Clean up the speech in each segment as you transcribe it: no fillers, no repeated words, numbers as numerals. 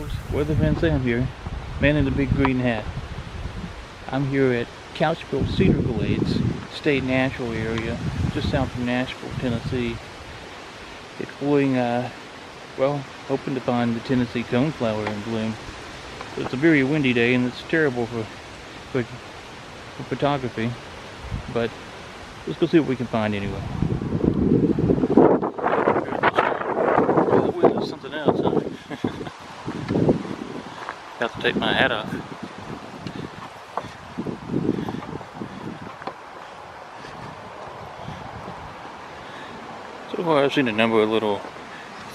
folks, Weatherman Sam here, man in the big green hat. I'm here at Couchville Cedar Glades State Natural Area, just south of Nashville, Tennessee, exploring, well, hoping to find the Tennessee Coneflower in bloom. It's a very windy day and it's terrible for photography, but let's go see what we can find anyway. The wind is something else, huh? Have to take my hat off. So far I've seen a number of little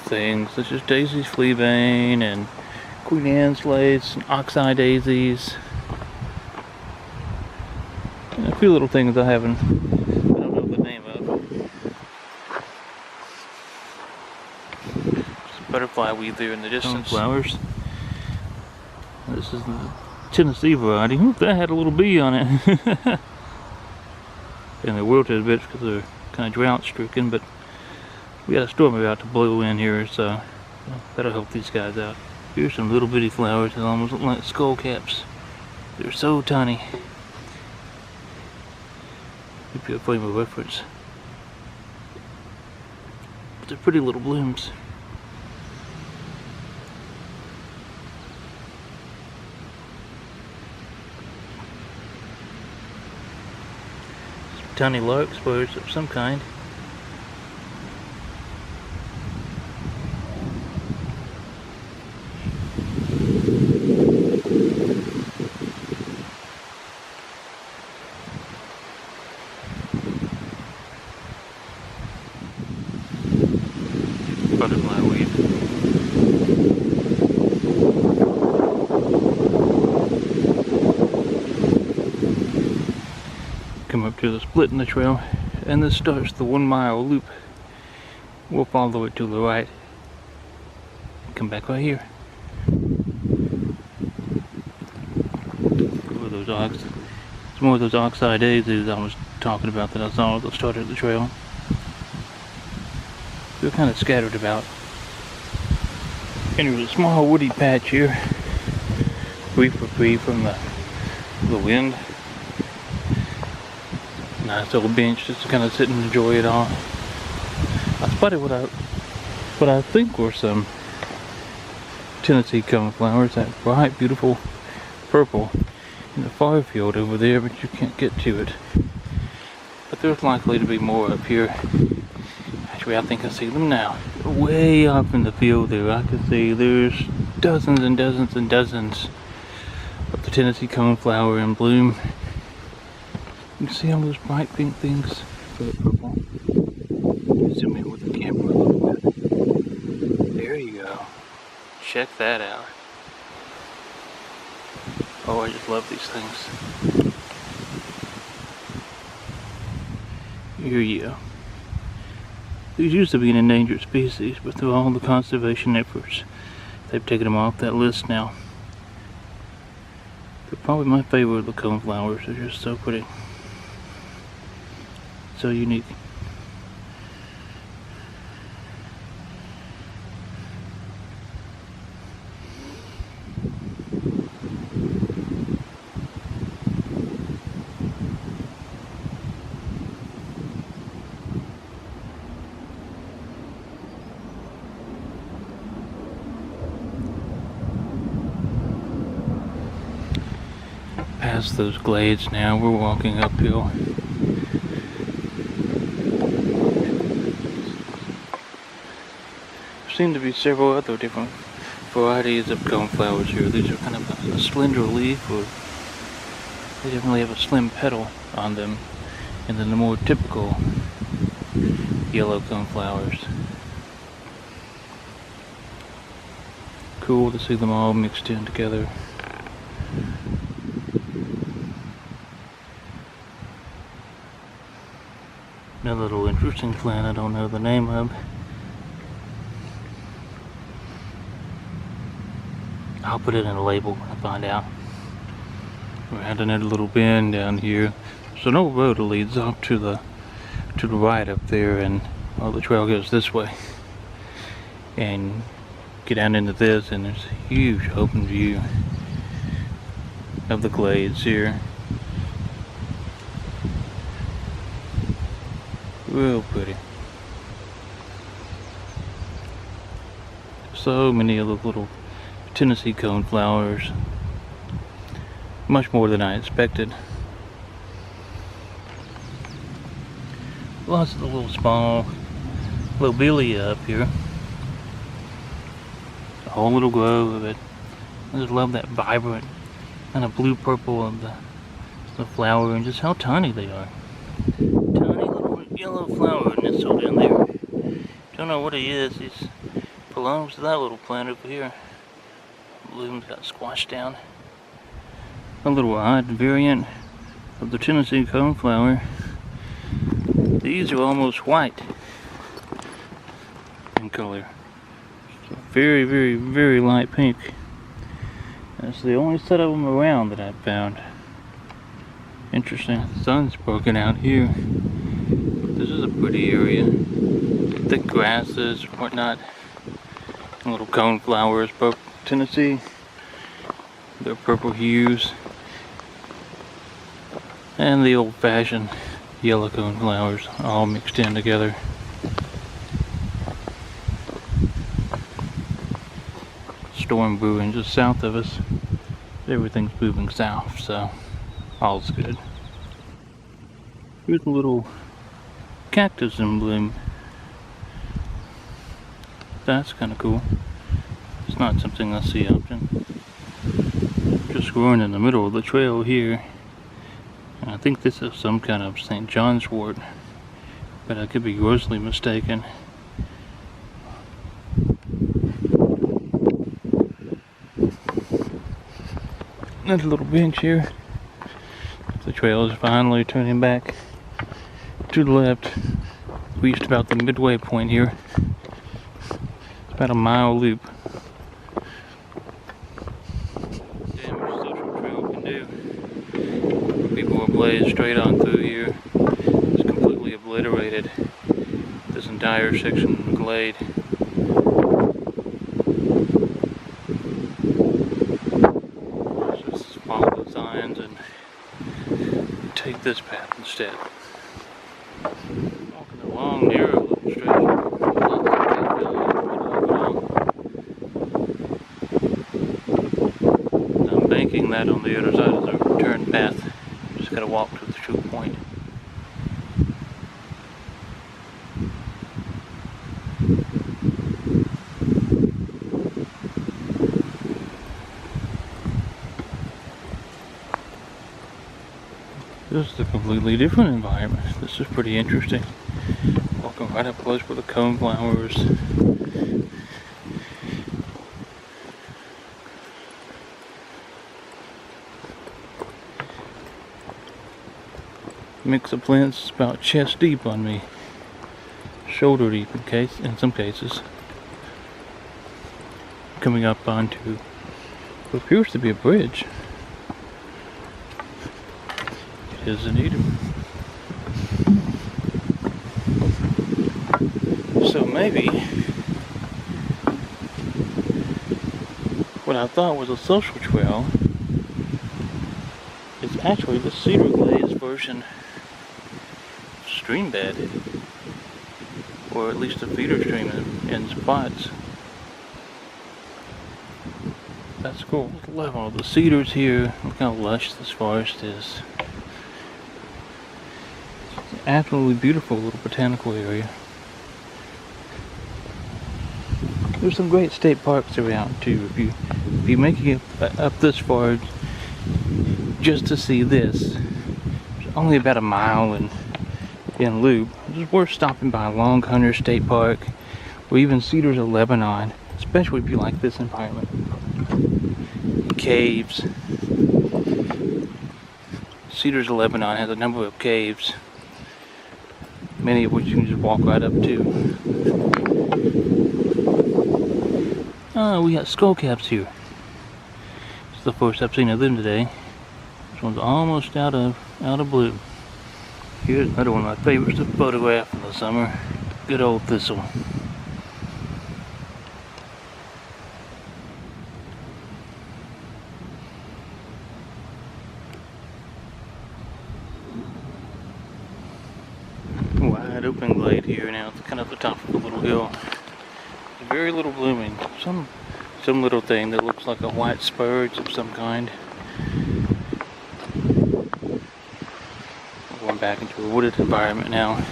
things such as Daisy's fleabane and Queen Anne slates and oxeye daisies. And a few little things I don't know the name of. Just butterfly weed there in the distance. Flowers. This is the Tennessee variety. Ooh, that had a little bee on it. And they're wilted a bit because they're kind of drought stricken, but we got a storm about to blow in here, so that'll help these guys out. Here's some little bitty flowers that almost look like skull caps. They're so tiny. Give you a frame of reference. But they're pretty little blooms. Some tiny larkspurs of some kind. Butterfly weed. Come up to the split in the trail, and this starts the 1 mile loop. We'll follow it to the right. Come back right here. Over those it's more of those oxeye daisies I was talking about that I saw at the start of the trail. They're kind of scattered about. And there's a small woody patch here, free from the wind. Nice little bench just to kind of sit and enjoy it all. I spotted what I think were some Tennessee Coneflowers, that bright, beautiful purple in the far field over there, but you can't get to it. But there's likely to be more up here. Actually, I think I see them now. Way off in the field there, I can see there's dozens and dozens and dozens of the Tennessee Coneflower in bloom. You can see all those bright pink things. Purple. Zoom in with the camera a little bit. There you go. Check that out. Oh, I just love these things. Here you go. These used to be an endangered species, but through all the conservation efforts, they've taken them off that list now. They're probably my favorite of the coneflowers. They're just so pretty. So unique. Past those glades now, we're walking uphill. There seem to be several other different varieties of coneflowers here. These are kind of a slender leaf, or they definitely have a slim petal on them, and then the more typical yellow coneflowers. Cool to see them all mixed in together. Another little interesting plant I don't know the name of. I'll put it in a label and find out. We're at another little bend down here. So no road leads off to the right up there, and well, the trail goes this way. And get out into this, and there's a huge open view of the glades here. Real pretty. So many of the little Tennessee coneflowers. Much more than I expected. Lots of the little small lobelia up here. A whole little grove of it. I just love that vibrant kind of blue purple of the flower, and just how tiny they are. Tiny little yellow flower nestled in there. Don't know what it is. It belongs to that little plant over here. Blooms got squashed down. A little odd variant of the Tennessee coneflower. These are almost white in color. So very, very, very light pink. That's the only set of them around that I've found. Interesting. The sun's broken out here. This is a pretty area. Thick grasses, whatnot. Little coneflowers, Tennessee. Their purple hues. And the old-fashioned yellow coneflowers all mixed in together. Storm brewing just south of us. Everything's moving south, so all's good. Here's a little cactus in bloom. That's kind of cool. It's not something I see often. Just growing in the middle of the trail here. And I think this is some kind of St. John's wort, but I could be grossly mistaken. There's a little bench here. The trail is finally turning back to the left. We reached about the midway point here. It's about a mile loop. Damn, what social trail can do. People are blazed straight on through here. It's completely obliterated this entire section of the glade. Take this path instead. Walking a long, narrow little stretch. I'm banking that on the other side of the return path. Just gotta walk to the true point. This is a completely different environment. This is pretty interesting. Walking right up close with the coneflowers. Mix of plants about chest deep on me. Shoulder deep in some cases. Coming up onto what appears to be a bridge. Is indeed. So maybe what I thought was a social trail is actually the Cedar Glade's version of stream bed, or at least a feeder stream in spots. That's cool. Love all the cedars here. Look how lush this forest is. Absolutely beautiful little botanical area. There's some great state parks around too. If you make it up this far just to see this, it's only about a mile in loop. It's worth stopping by Long Hunter State Park or even Cedars of Lebanon, especially if you like this environment. Caves. Cedars of Lebanon has a number of caves, many of which you can just walk right up to. Oh, we got skullcaps here. It's the first I've seen of them today. This one's almost out of bloom. Here's another one of my favorites to photograph in the summer. Good old thistle. open glade here now. It's kind of the top of the little hill. Very little blooming. Some little thing that looks like a white spurge of some kind. We're going back into a wooded environment now.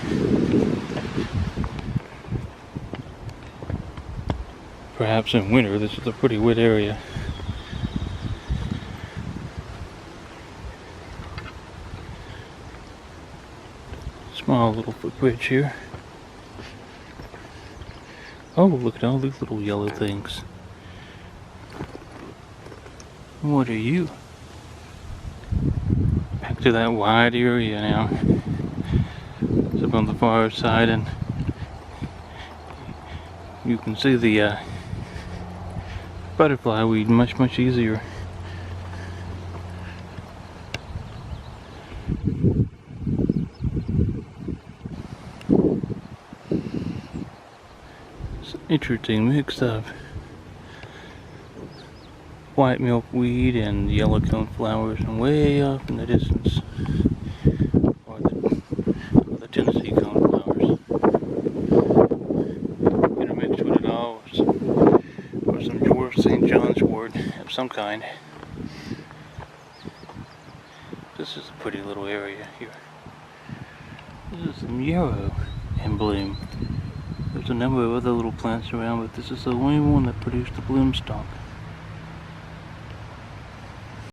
Perhaps in winter, this is a pretty wet area. Small little footbridge here. Oh, look at all these little yellow things. What are you? Back to that wide area now. It's up on the far side, and you can see the butterfly weed much easier. It's an interesting mix of white milkweed and yellow coneflowers, and way off in the distance are the Tennessee Coneflowers. Intermixed with it all or some dwarf St. John's wort of some kind. This is a pretty little area here. This is some yarrow in bloom. There's a number of other little plants around, but this is the only one that produced the bloom stalk.